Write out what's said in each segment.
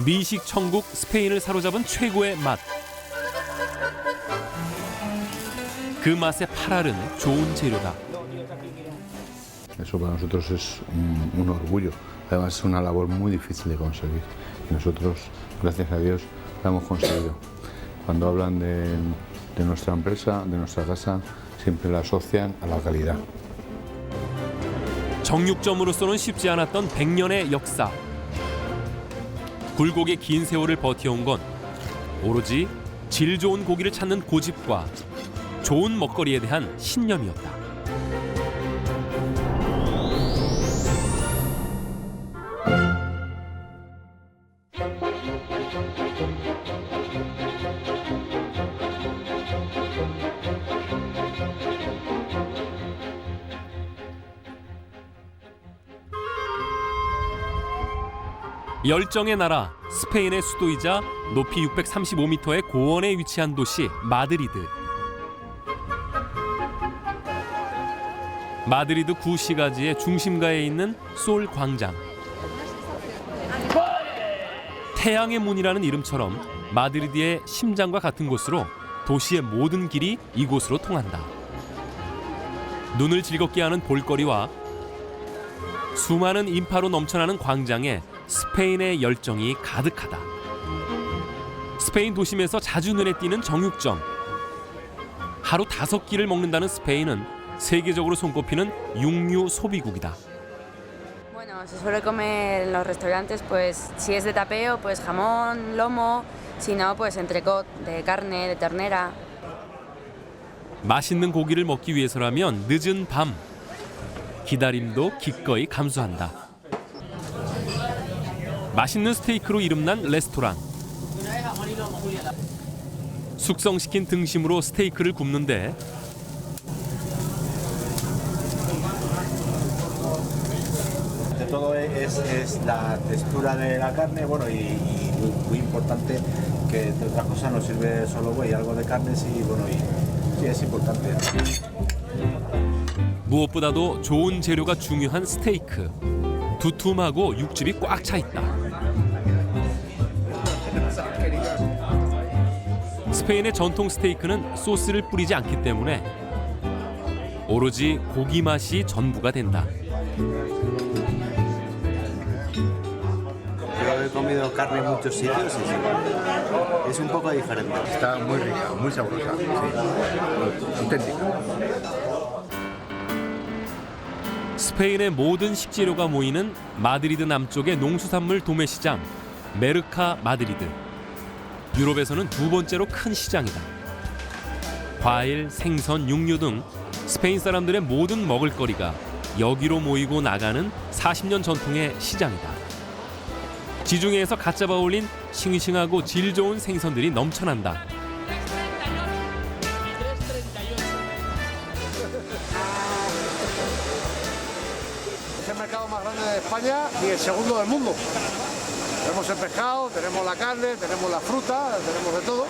미식 천국 스페인을 사로잡은 최고의 맛. 그 맛에 팔아르는 좋은 재료다. Eso para nosotros es un orgullo. Además es una labor muy difícil de conseguir. Y nosotros, gracias a Dios, la hemos conseguido. Cuando hablan de nuestra empresa, de nuestra casa, siempre la asocian a la calidad. 정육점으로서는 쉽지 않았던 100년의 역사. 굴곡의 긴 세월을 버텨온 건 오로지 질 좋은 고기를 찾는 고집과 좋은 먹거리에 대한 신념이었다. 열정의 나라 스페인의 수도이자 높이 635m의 고원에 위치한 도시 마드리드. 마드리드 구시가지의 중심가에 있는 솔 광장. 태양의 문이라는 이름처럼 마드리드의 심장과 같은 곳으로 도시의 모든 길이 이곳으로 통한다. 눈을 즐겁게 하는 볼거리와 수많은 인파로 넘쳐나는 광장에 스페인의 열정이 가득하다. 스페인 도심에서 자주 눈에 띄는 정육점. 하루 5끼를 먹는다는 스페인은 세계적으로 손꼽히는 육류 소비국이다. Bueno, se suele comer en los restaurantes, pues si es de tapeo, pues jamón, lomo, si no, pues entrecot de carne, de ternera. 맛있는 고기를 먹기 위해서라면 늦은 밤 기다림도 기꺼이 감수한다. 맛있는 스테이크로 이름난 레스토랑. 숙성시킨 등심으로 스테이크를 굽는데 Todo es la textura de la carne, bueno, y muy importante que de otras cosas no sirve solo buey, algo de carne sí, bueno, y sí es importante. 무엇보다도 좋은 재료가 중요한 스테이크. 두툼하고 육즙이 꽉 차 있다. 스페인의 전통 스테이크는 소스를 뿌리지 않기 때문에 오로지 고기 맛이 전부가 된다. Yo he comido carne en muchos sitios y sí, es un poco diferente. Está muy rica, muy sabrosa, sí. Auténtica. 스페인의 모든 식재료가 모이는 마드리드 남쪽의 농수산물 도매시장 메르카 마드리드. 유럽에서는 2번째로 큰 시장이다. 과일, 생선, 육류 등 스페인 사람들의 모든 먹을거리가 여기로 모이고 나가는 40년 전통의 시장이다. 지중해에서 갓 잡아 올린 싱싱하고 질 좋은 생선들이 넘쳐난다. Es el mercado más grande de España y el segundo del mundo. Tenemos el pescado, tenemos la carne, tenemos la fruta, tenemos de todo.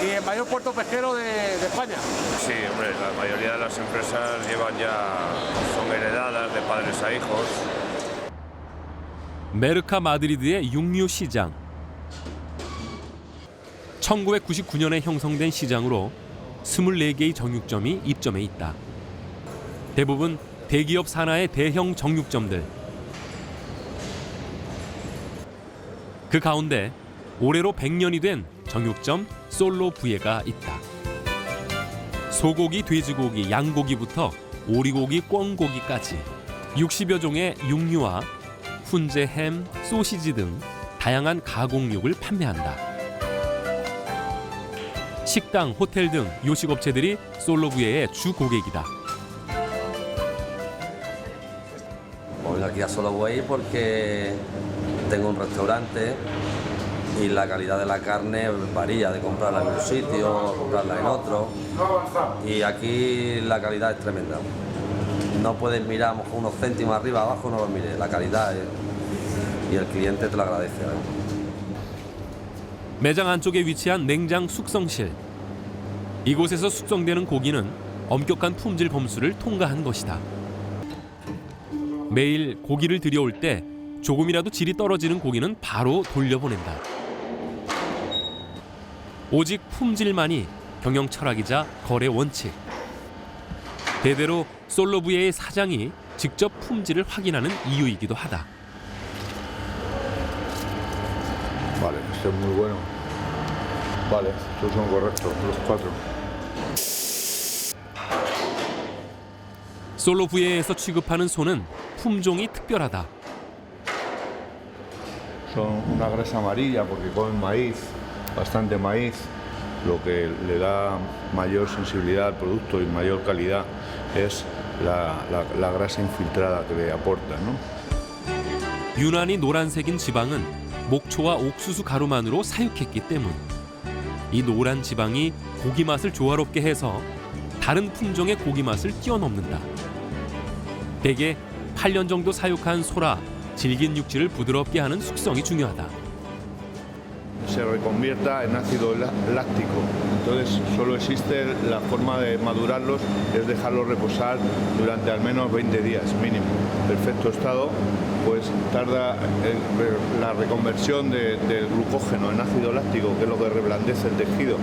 Y el mayor puerto pesquero de España. Sí, hombre, la mayoría de las empresas llevan ya, son heredadas de padres a hijos. 메르카 마드리드의 육류 시장. 1999년에 형성된 시장으로 24개의 정육점이 입점해 있다. 대부분 대기업 산하의 대형 정육점들. 그 가운데 올해로 100년이 된 정육점 솔로 부예가 있다. 소고기, 돼지고기, 양고기부터 오리고기, 꿩고기까지 60여 종의 육류와 훈제, 햄, 소시지 등 다양한 가공육을 판매한다. 식당, 호텔 등 요식업체들이 솔로부예의 주 고객이다. Voy aquí a Solo Buey porque tengo un restaurante y la calidad de la carne varía de comprarla en un sitio a comprarla en otro. Y aquí la calidad es tremenda. No puedes mirar unos céntimos arriba, abajo, no lo mires. La calidad y el cliente te lo agradece. 매장 안쪽에 위치한 냉장 숙성실. 이곳에서 숙성되는 고기는 엄격한 품질 검수를 통과한 것이다. 매일 고기를 들여올 때 조금이라도 질이 떨어지는 고기는 바로 돌려보낸다. 오직 품질만이 경영 철학이자 거래 원칙. 대대로 솔로부예의 사장이 직접 품질을 확인하는 이유이기도 하다. Vale, este es muy bueno. Vale, estos son correctos, los 4. 솔로부예에서 취급하는 소는 품종이 특별하다. Son una grasa amarilla porque comen maíz, bastante maíz, lo que le da mayor sensibilidad al producto y mayor calidad es la grasa infiltrada que le aporta, ¿no? 유난히 노란색인 지방은 목초와 옥수수 가루만으로 사육했기 때문. 이 노란 지방이 고기 맛을 조화롭게 해서 다른 품종의 고기 맛을 뛰어넘는다. 대개 8년 정도 사육한 소라 질긴 육질을 부드럽게 하는 숙성이 중요하다. Se reconvierta en ácido láctico. Entonces solo existe la forma de madurarlos es dejarlos reposar durante al menos 20 días mínimo. Perfecto estado, pues tarda la reconversión del glucógeno en ácido láctico, que es lo que reblandece el tejido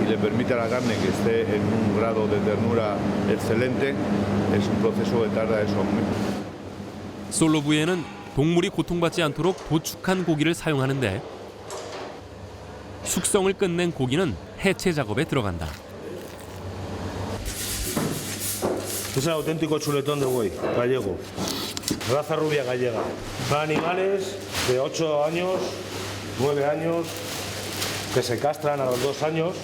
y le permite a la carne que esté en un grado de ternura excelente. Es un proceso que tarda eso. 솔로부예는 동물이 고통받지 않도록 도축한 고기를 사용하는데 숙성을 끝낸 고기는 해체 작업에 들어간다. Es el auténtico chuletón de buey gallego, raza rubia gallega. Son animales de 8 años, 9 años, que se castran a los 2 años.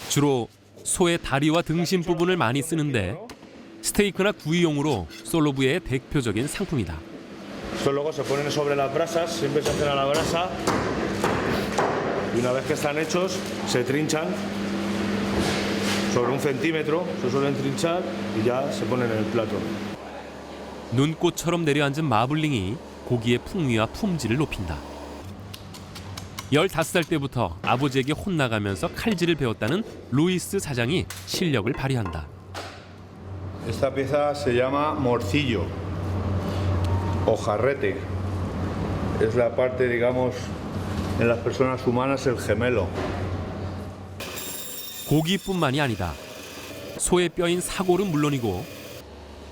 주로 소의 다리와 등심 부분을 많이 쓰는데 스테이크나 구이용으로 솔로부예의 대표적인 상품이다. Estos luego se ponen sobre las brasas, siempre se hacen a la brasa. Y una vez que están hechos, se trinchan sobre 1 centímetro, se suelen trinchar y ya se ponen en el plato. 눈꽃처럼 내려앉은 마블링이 고기의 풍미와 품질을 높인다. 15살 때부터 아버지에게 혼나가면서 칼질을 배웠다는 루이스 사장이 실력을 발휘한다. Esta pieza se llama morcillo o jarrete. Es la parte, digamos, en las personas humanas el gemelo. 고기뿐만이 아니다. 소의 뼈인 사골은 물론이고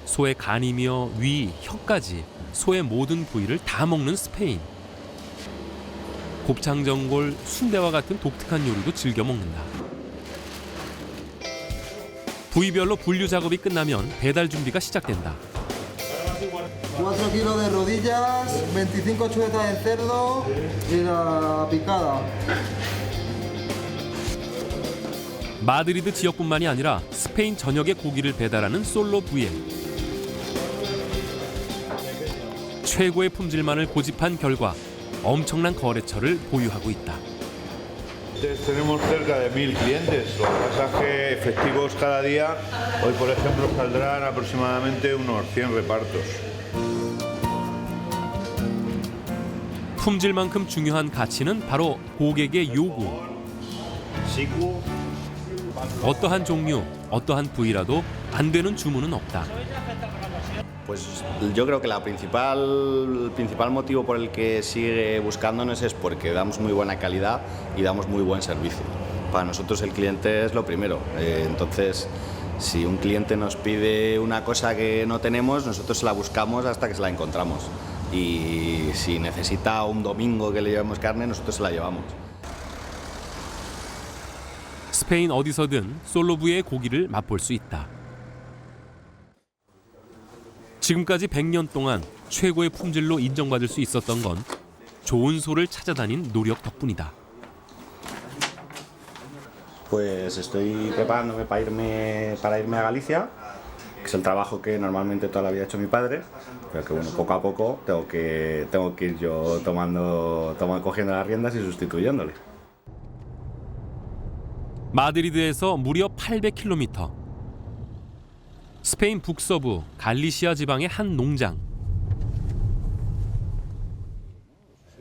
소의 간이며 위, 혀까지 소의 모든 부위를 다 먹는 스페인. 곱창전골, 순대와 같은 독특한 요리도 즐겨 먹는다. 부위별로 분류 작업이 끝나면 배달 준비가 시작된다. 4 kilos de rodillas, 25 chuletas de cerdo y la picada. 마드리드 지역뿐만이 아니라 스페인 전역의 고기를 배달하는 솔로부예. 최고의 품질만을 고집한 결과 엄청난 거래처를 보유하고 있다. Tenemos cerca de 1000 clientes. Lo que pasa es que efectivos cada día, hoy por ejemplo saldrán aproximadamente unos 100 repartos. 품질만큼 중요한 가치는 바로 고객의 요구. 어떠한 종류, 어떠한 부위라도 안 되는 주문은 없다. Pues yo creo que el principal motivo por el que sigue buscándonos es porque damos muy buena calidad y damos muy buen servicio. Para nosotros el cliente es lo primero. Entonces, si un cliente nos pide una cosa que no tenemos, nosotros la buscamos hasta que se la encontramos. Y si necesita un domingo que le llevemos carne, nosotros se la llevamos. 스페인 어디서든 솔로부예의 고기를 맛볼 수 있다. 지금까지 100년 동안 최고의 품질로 인정받을 수 있었던 건 좋은 소를 찾아다닌 노력 덕분이다. Pues estoy preparándome para irme a Galicia, que es el trabajo que normalmente toda la vida ha hecho mi padre, pero que bueno, poco a poco tengo que ir yo cogiendo las riendas y sustituyéndole. 마드리드에서 무려 800km. 스페인 북서부 갈리시아 지방의 한 농장.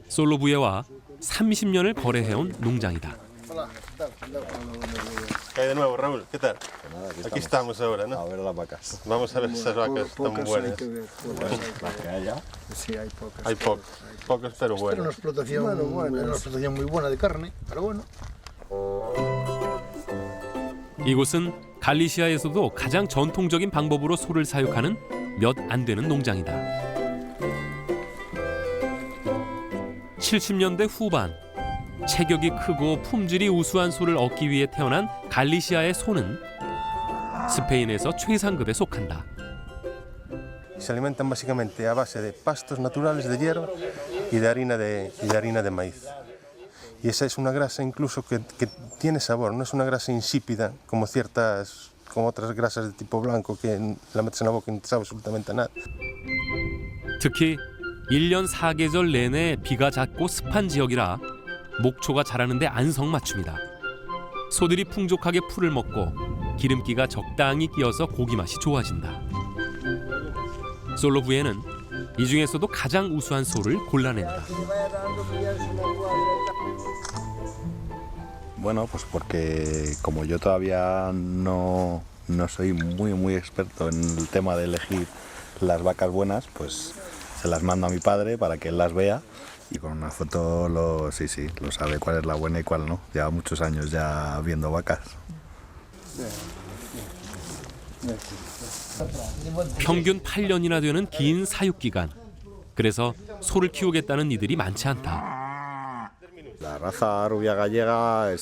솔로부예와 30년을 거래해온 농장이다. ¿Qué hay de nuevo, Raúl? ¿Qué tal? Aquí estamos ahora, ¿no? A ver las vacas. Vamos a ver esas vacas tan buenas. Las que haya. Sí, hay pocas. Hay pocas, pero Pero buenas. una explotación muy buena de carne, pero bueno. 이곳은 갈리시아에서도 가장 전통적인 방법으로 소를 사육하는 몇 안 되는 농장이다. 70년대 후반 체격이 크고 품질이 우수한 소를 얻기 위해 태어난 갈리시아의 소는 스페인에서 최상급에 속한다. Se alimentan básicamente a base de pastos naturales de hierba y de harina de maíz. Y esa es una grasa incluso que tiene sabor, no es una grasa insípida como otras grasas de tipo blanco que la metes en la boca y no te sabe absolutamente a nada. 특히 1년 4계절 내내 비가 잦고 습한 지역이라 목초가 자라는데 안성맞춤이다. 소들이 풍족하게 풀을 먹고 기름기가 적당히 끼어서 고기 맛이 좋아진다. 솔로부에는 이 중에서도 가장 우수한 소를 골라낸다. Bueno, pues porque como yo todavía no soy muy experto en el tema de elegir las vacas buenas, pues se las mando a mi padre para que él las vea y con una foto lo sabe cuál es la buena y cuál no. Lleva muchos años ya viendo vacas. 평균 8년이나 되는 긴 사육 기간. 그래서 소를 키우겠다는 이들이 많지 않다. La raza rubia gallega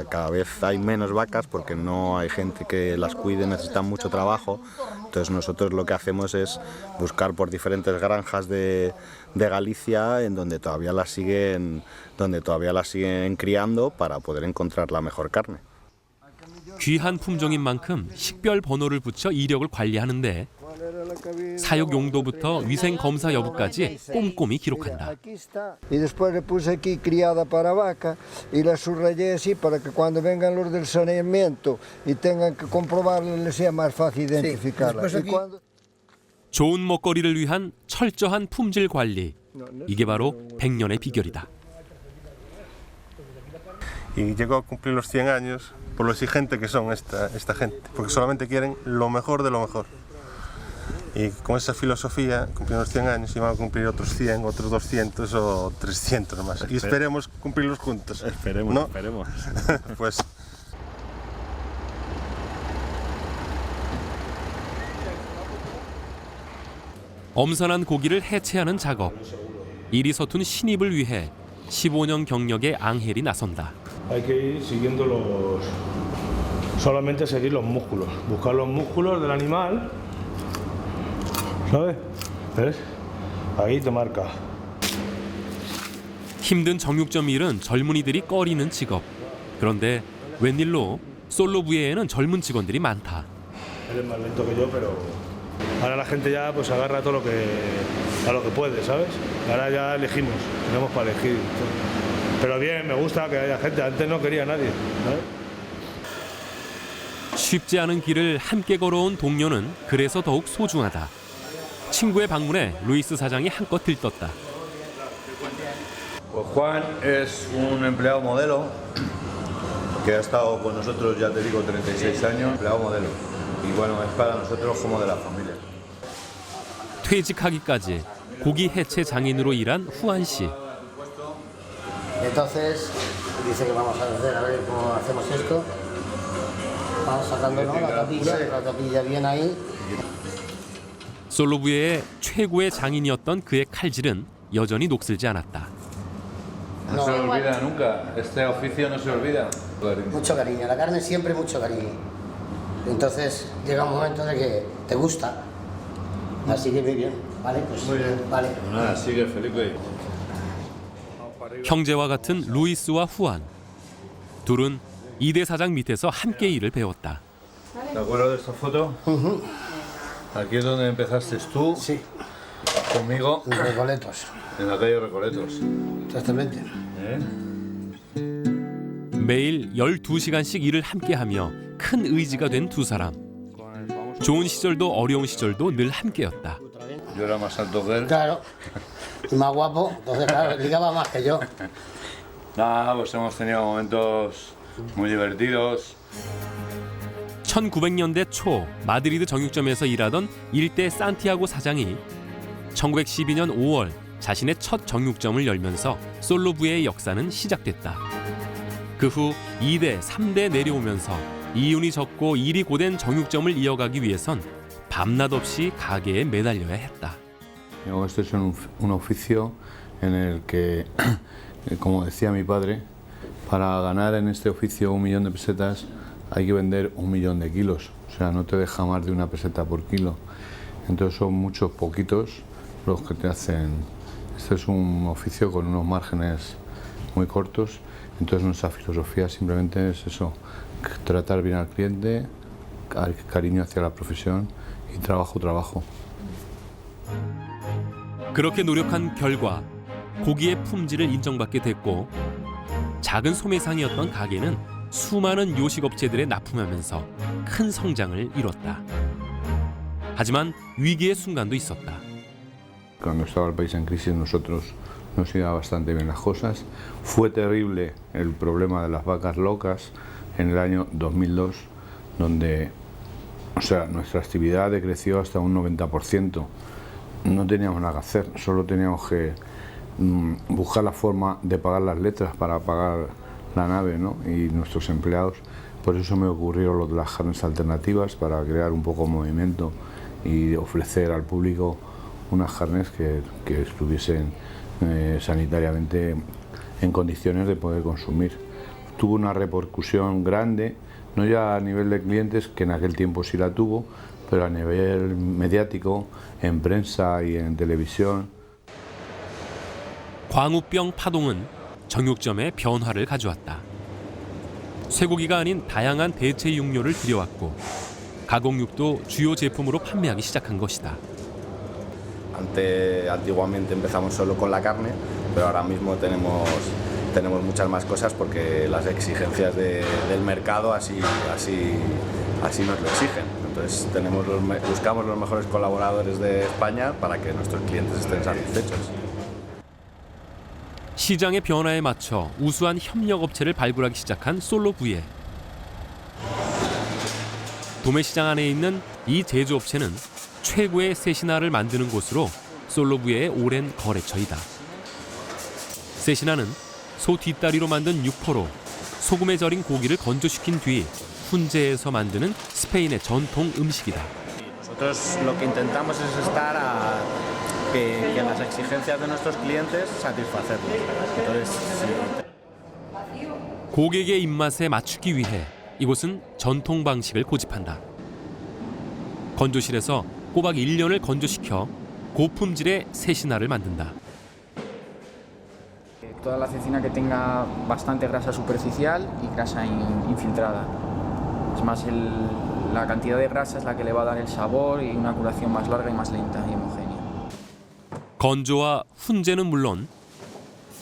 cada vez hay menos vacas porque no hay gente que las cuide, necesitan mucho trabajo. Entonces nosotros lo que hacemos es buscar por diferentes granjas de Galicia en donde todavía las siguen criando para poder encontrar la mejor carne. 귀한 품종인 만큼 식별 번호를 붙여 이력을 관리하는데 사육 용도부터 위생 검사 여부까지 꼼꼼히 기록한다. Y después le puse aquí criada para vaca y la subrayé así para que cuando vengan los del saneamiento y tengan que comprobarlo les sea más fácil identificarla. 좋은 먹거리를 위한 철저한 품질 관리. 이게 바로 100년의 비결이다. Y llegó a cumplir los 100 años por lo exigente que son esta gente, porque solamente quieren lo mejor de lo mejor. Y con esa filosofía cumplimos los 100 años y van a cumplir otros 100, otros 200 o 300 más. Y esperemos cumplirlos juntos. Esperemos, ¿no? esperemos. Pues 엄선한 고기를 해체하는 작업. 일이 서툰 신입을 위해 15년 경력의 앙헬이 나선다. Hay que ir siguiendo solamente seguir los músculos, buscar los músculos del animal, ¿sabes? ¿Ves? Ahí te marca. 힘든 정육점 일은 젊은이들이 꺼리는 직업. 그런데 웬일로 솔로부에는 젊은 직원들이 많다. Él es más lento que yo, pero ahora la gente ya pues agarra todo a lo que puede, ¿sabes? Ahora ya elegimos, tenemos para elegir. Pero bien, me gusta que haya gente. Antes no quería nadie, ¿sabes? 쉽지 않은 길을 함께 걸어온 동료는 그래서 더욱 소중하다. 친구의 방문에 루이스 사장이 한껏 들떴다. Pues Juan es un empleado modelo que ha estado con nosotros, ya te digo, 36 años, empleado modelo. Y bueno, es para nosotros como de la familia. 퇴직하기까지 고기 해체 장인으로 일한 후안 씨. Entonces dice que vamos a hacer, a ver cómo hacemos esto. Vamos sacando la tapilla bien ahí. 솔로부에의 최고의 장인이었던 그의 칼질은 여전히 녹슬지 않았다. No se olvida nunca, este oficio no se olvida. Mucho cariño, la carne siempre mucho cariño. Entonces llega un momento de que te gusta. Así que muy bien, ¿vale? Pues muy bien. Vale. Nada, sigue Felipe. 형제와 같은 루이스와 후안. 둘은 이대 사장 밑에서 함께 일을 배웠다. ¿Te acuerdas de esta foto? Aquí es donde empezaste tú. Sí. Conmigo. En Recoletos. En la calle Recoletos. Exactamente. 매일 12시간씩 일을 함께하며 큰 의지가 된 두 사람. 좋은 시절도 어려운 시절도 늘 함께였다. Yo era más alto que él. Claro. Y más guapo, entonces claro, ligaba más que yo. Nada, pues hemos tenido momentos muy divertidos. 1900년대 초 마드리드 정육점에서 일하던 일대 산티아고 사장이 1912년 5월 자신의 첫 정육점을 열면서 솔로부의 역사는 시작됐다. 그 후 2대, 3대 내려오면서 이윤이 적고 일이 고된 정육점을 이어가기 위해선 밤낮 없이 가게에 매달려야 했다. Este es un oficio en el que, como decía mi padre, para ganar en este oficio 1.000.000 de pesetas hay que vender 1.000.000 de kilos, o sea, no te deja más de una peseta por kilo. Entonces son muchos poquitos los que te hacen. Este es un oficio con unos márgenes muy cortos, entonces nuestra filosofía simplemente es eso, tratar bien al cliente, cariño hacia la profesión y trabajo, trabajo. 그렇게 노력한 결과 고기의 품질을 인정받게 됐고 작은 소매상이었던 가게는 수많은 요식업체들에 납품하면서 큰 성장을 이뤘다. 하지만 위기의 순간도 있었다. Cuando estaba el país en crisis nosotros nos iba bastante bien las cosas. Fue terrible el problema de las vacas locas en el año 2002, donde nuestra actividad decreció hasta un 90%. No teníamos nada que hacer, solo teníamos que buscar la forma de pagar las letras para pagar la nave, ¿no? Y nuestros empleados. Por eso me ocurrieron lo de las carnes alternativas, para crear un poco de movimiento y ofrecer al público unas carnes que estuviesen sanitariamente en condiciones de poder consumir. Tuvo una repercusión grande, no ya a nivel de clientes, que en aquel tiempo sí la tuvo, pero a nivel mediático, en prensa y en televisión. 광우병 파동은 정육점에 변화를 가져왔다. 쇠고기가 아닌 다양한 대체 육류를 들여왔고 가공육도 주요 제품으로 판매하기 시작한 것이다. Antiguamente empezamos solo con la carne, pero ahora mismo tenemos muchas más cosas porque las exigencias del mercado así nos lo exigen. Entonces buscamos los mejores colaboradores de España para que nuestros clientes estén satisfechos. 시장의 변화에 맞춰 우수한 협력업체를 발굴하기 시작한 솔로부예. 도매시장 안에 있는 이 제조업체는 최고의 셋이나를 만드는 곳으로 솔로부예의 오랜 거래처이다. 셋이나는 소 뒷다리로 만든 육포로 소금에 절인 고기를 건조시킨 뒤 훈제에서 만드는 스페인의 전통 음식이다. Nosotros lo que intentamos es estar que las exigencias de nuestros clientes satisfacerlos. Entonces, 고객의 입맛에 맞추기 위해 이곳은 전통 방식을 고집한다. 건조실에서 꼬박 1년을 건조시켜 고품질의 셋이나를 만든다. Toda la cecina que tenga bastante grasa superficial y grasa infiltrada. Es más, la cantidad de grasa es la que le va a dar el sabor y una curación más larga y más lenta y homogénea. 건조와 훈제는 물론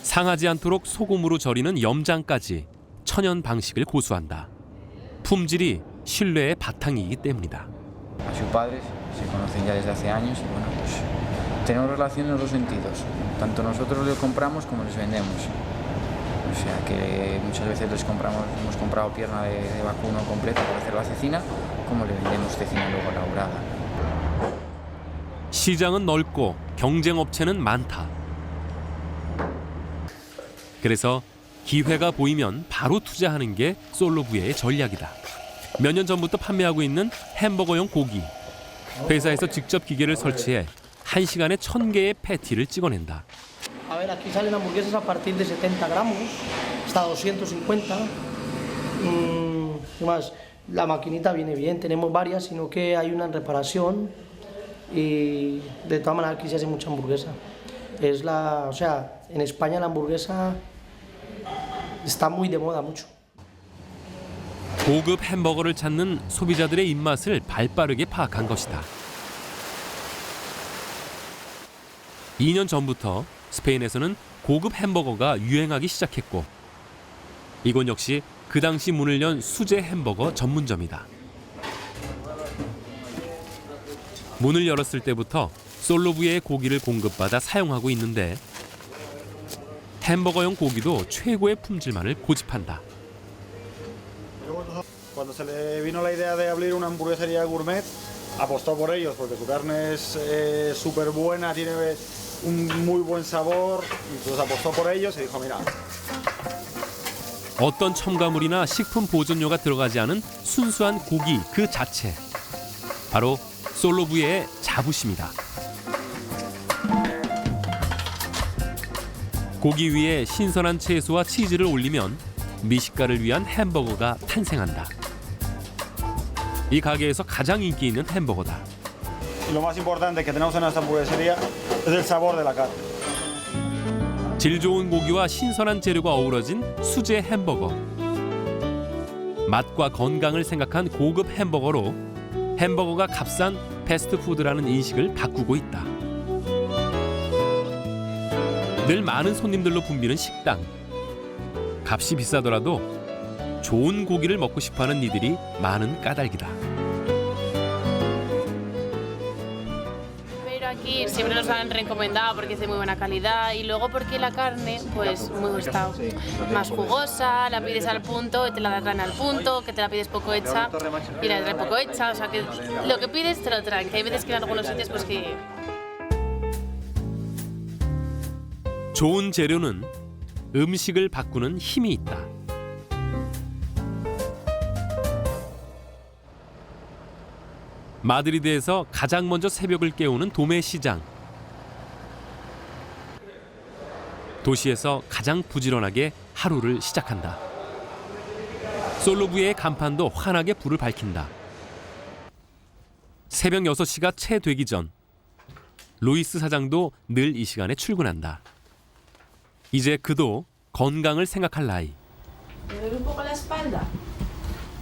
상하지 않도록 소금으로 절이는 염장까지 천연 방식을 고수한다. 품질이 신뢰의 바탕이기 때문이다. A sus padres se conocen ya desde hace años y bueno, pues tenemos relación en los dos sentidos. Tanto nosotros les compramos como les vendemos. O sea que muchas veces hemos comprado pierna de vacuno completa para hacer la cecina, como le vendemos cecina luego elaborada. 시장은 넓고 경쟁 업체는 많다. 그래서 기회가 보이면 바로 투자하는 게 솔로부예의 전략이다. 몇 년 전부터 판매하고 있는 햄버거용 고기. 회사에서 직접 기계를 설치해 1시간에 1,000개의 패티를 찍어낸다. A ver, aquí salen hamburguesas a partir de 70 gramos, hasta 250. Más, la maquinita viene bien, tenemos varias, sino que hay una en reparación y de todas maneras aquí se hace mucha hamburguesa. O sea, en España la hamburguesa está muy de moda mucho. 고급 햄버거를 찾는 소비자들의 입맛을 발빠르게 파악한 것이다. 2년 전부터 스페인에서는 고급 햄버거가 유행하기 시작했고 이곳 역시 그 당시 문을 연 수제 햄버거 전문점이다. 문을 열었을 때부터 솔로부예의 고기를 공급받아 사용하고 있는데 햄버거용 고기도 최고의 품질만을 고집한다. Cuando se le vino la idea de abrir una hamburguesería gourmet, apostó por ellos porque su carne es súper buena, tiene un muy buen sabor, entonces apostó por ellos y dijo, mira. 어떤 첨가물이나 식품 보존료가 들어가지 않은 순수한 고기 그 자체. 바로 솔로부의 자부심이다. 고기 위에 신선한 채소와 치즈를 올리면 미식가를 위한 햄버거가 탄생한다. 이 가게에서 가장 인기 있는 햄버거다. Y lo más importante que tenemos en esta hamburguesería es el sabor de la carne. 질 좋은 고기와 신선한 재료가 어우러진 수제 햄버거. 맛과 건강을 생각한 고급 햄버거로 햄버거가 값싼 패스트푸드라는 인식을 바꾸고 있다. 늘 많은 손님들로 붐비는 식당. 값이 비싸더라도 좋은 고기를 먹고 싶어하는 이들이 많은 까닭이다. Aquí siempre nos han recomendado porque es de muy buena calidad y luego porque la carne pues está más jugosa, la pides al punto y te la dan al punto, que te la pides poco hecha y la traen poco hecha, o sea que lo que pides te lo traen, que hay veces que en algunos sitios pues que... 좋은 재료는 음식을 바꾸는 힘이 있다. 마드리드에서 가장 먼저 새벽을 깨우는 도매시장. 도시에서 가장 부지런하게 하루를 시작한다. 솔로부의 간판도 환하게 불을 밝힌다. 새벽 6시가 채 되기 전 루이스 사장도 늘 이 시간에 출근한다. 이제 그도 건강을 생각할 나이.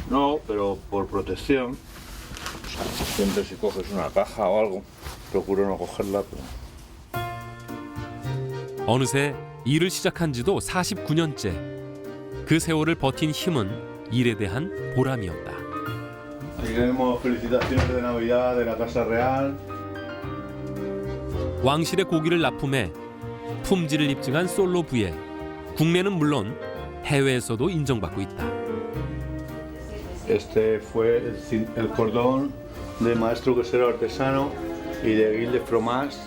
No, pero por protección. Siempre si coges una caja o algo, procuro no cogerla. 어느새 일을 시작한 지도 49년째. 그 세월을 버틴 힘은 일에 대한 보람이었다. Aquí tenemos felicitaciones de Navidad de la Casa Real. 왕실의 고기를 납품해 품질을 입증한 솔로부에 국내는 물론 해외에서도 인정받고 있다. Este fue el cordón de maestro quesero artesano y de Guil de Fromage.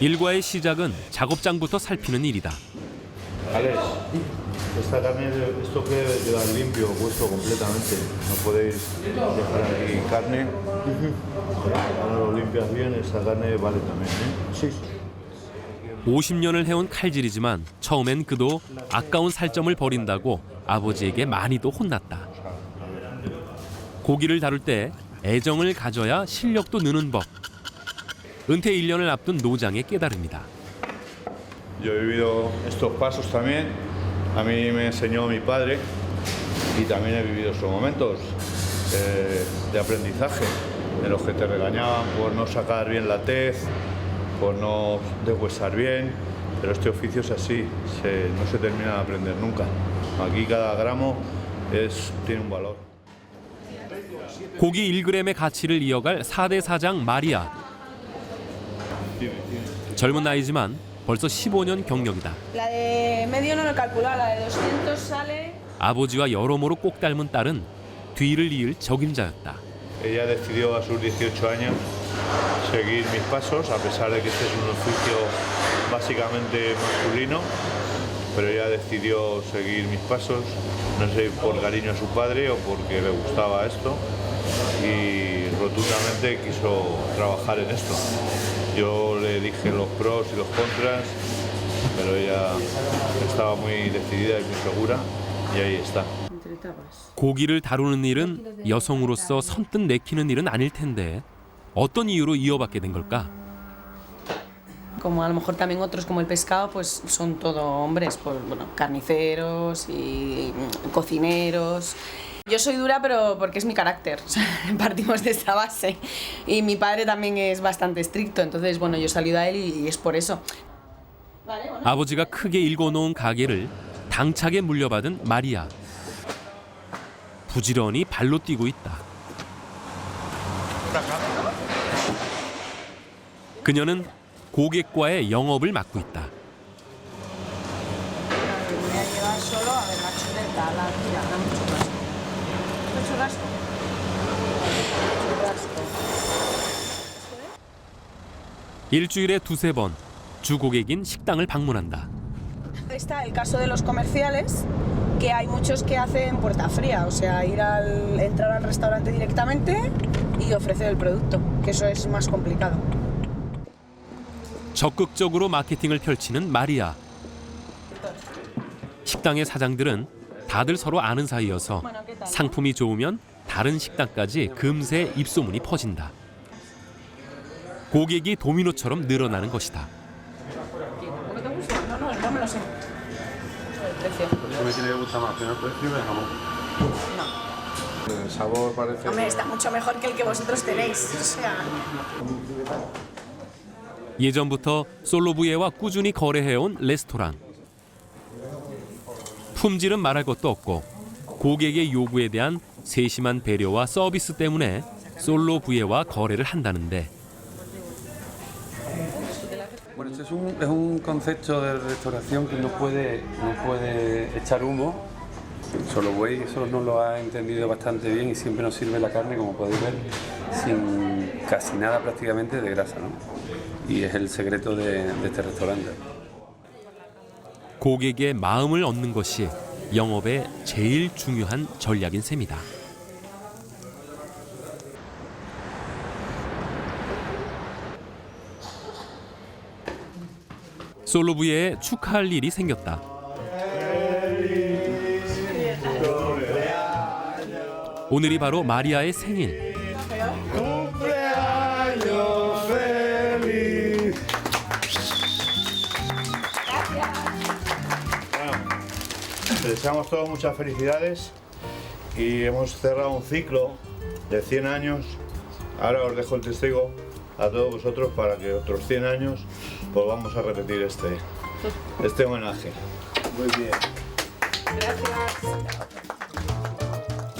일과의 시작은 작업장부터 살피는 일이다. Alex, esta carne, esto que debe quedar limpio, puesto completamente. No podéis dejar aquí carne. Cuando lo limpias bien, esta carne vale también, ¿eh? Sí. 50년을 해온 칼질이지만 처음엔 그도 아까운 살점을 버린다고 아버지에게 많이도 혼났다. 고기를 다룰 때 애정을 가져야 실력도 느는 법. 은퇴 1년을 앞둔 노장의 깨달음이다. Yo he vivido estos pasos también. A mí me enseñó mi padre y también he vivido estos momentos de aprendizaje, en los que te regañaban por no sacar bien la tez, por no deshuesar bien, pero este oficio es así, no se termina de aprender nunca. Aquí cada gramo tiene un valor. 고기 1g의 가치를 이어갈 4대 사장 마리아. 젊은 나이지만 벌써 15년 경력이다. La de medio no lo he calculado, la de 200 sale... 아버지와 여러모로 꼭 닮은 딸은 뒤를 이을 적임자였다. Ella decidió a sus 18 años seguir mis pasos, a pesar de que este es un oficio básicamente masculino, pero ella decidió seguir mis pasos, no sé, por cariño a su padre o porque le gustaba esto, y rotundamente quiso trabajar en esto. Yo le dije los pros y los contras, pero ella estaba muy decidida y muy segura, y ahí está. 고기를 다루는 일은 여성으로서 선뜻 내키는 일은 아닐 텐데 어떤 이유로 이어받게 된 걸까? Como a lo mejor también otros como el pescado, pues son todo hombres, pues bueno, carniceros y cocineros. Yo soy dura, pero porque es mi carácter, o sea, partimos de esta base. Y mi padre también es bastante estricto, entonces bueno, yo he salido a él y es por eso. 아버지가 크게 일궈놓은 가게를 당차게 물려받은 마리아. 부지런히 발로 뛰고 있다. 그녀는 고객과의 영업을 맡고 있다. 일주일에 두세 번 주 고객인 식당을 방문한다. Está el caso de los comerciales, que hay muchos que hacen puerta fría, o sea, entrar al restaurante directamente y ofrecer el producto, que eso es más complicado. 적극적으로 마케팅을 펼치는 마리아. 식당의 사장들은 다들 서로 아는 사이여서 상품이 좋으면 다른 식당까지 금세 입소문이 퍼진다. 고객이 도미노처럼 늘어나는 것이다. Hombre, está mucho mejor que el que vosotros tenéis, o sea. 예전부터 솔로부예와 꾸준히 거래해온 레스토랑. 품질은 말할 것도 없고 고객의 요구에 대한 세심한 배려와 서비스 때문에 솔로부예와 거래를 한다는데. Bueno, este es un concepto de restauración que no puede echar humo. Solo Buey eso nos lo ha entendido bastante bien y siempre nos sirve la carne, como podéis ver, sin casi nada prácticamente de grasa, ¿no? Y es el secreto de este restaurante. 고객의 마음을 얻는 것이 영업의 제일 중요한 전략인 셈이다. 솔로부예에 축하할 일이 생겼다. 오늘이 바로 마리아의 생일. Les deseamos todos muchas felicidades y hemos cerrado un ciclo de 100 años. Ahora os dejo el testigo a todos vosotros para que otros 100 años pues vamos a repetir este homenaje. Muy bien.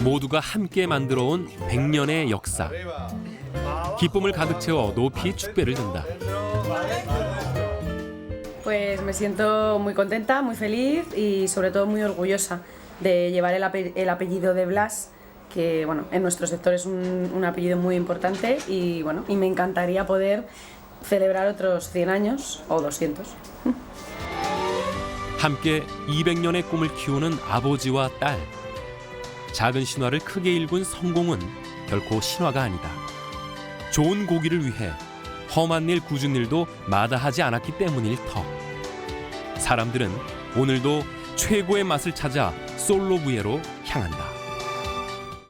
모두가 함께 만들어온 100년의 역사. 기쁨을 가득 채워 높이 축배를 든다. Pues me siento muy contenta, muy feliz y sobre todo muy orgullosa de llevar el apellido de Blas, que bueno, en nuestro sector es un apellido muy importante y bueno, y me encantaría poder celebrar otros 100 años o 200. 함께 200년의 꿈을 키우는 아버지와 딸. 작은 신화를 크게 일군 성공은 결코 신화가 아니다. 좋은 고기를 위해 험한 일 굳은 일도 마다하지 않았기 때문일 터. 사람들은 오늘도 최고의 맛을 찾아 솔로부예로 향한다.